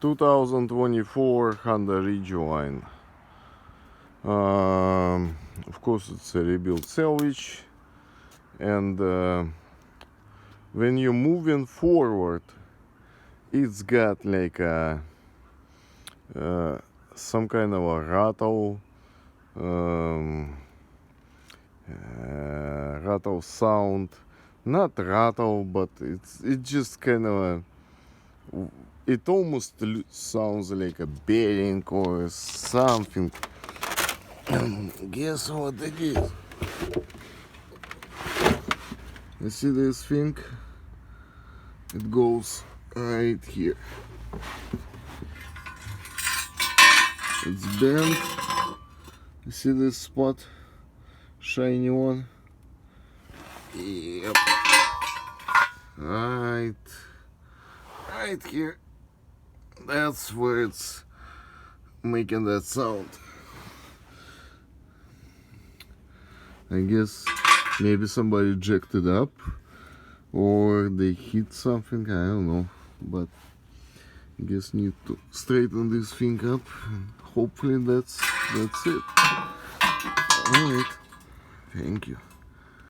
2024 Honda Ridgeline. Of course, it's a rebuilt salvage, and when you're moving forward, it's got like a some kind of a rattle sound. Not rattle, but it's just kind of a, it almost sounds like a bearing or something. Guess what it is? You see this thing? It goes right here. It's bent. You see this spot? Shiny one? Yep. Right here. That's where it's making that sound. I guess maybe somebody jacked it up or they hit something, I don't know, but I guess need to straighten this thing up, and hopefully that's it. Alright, thank you.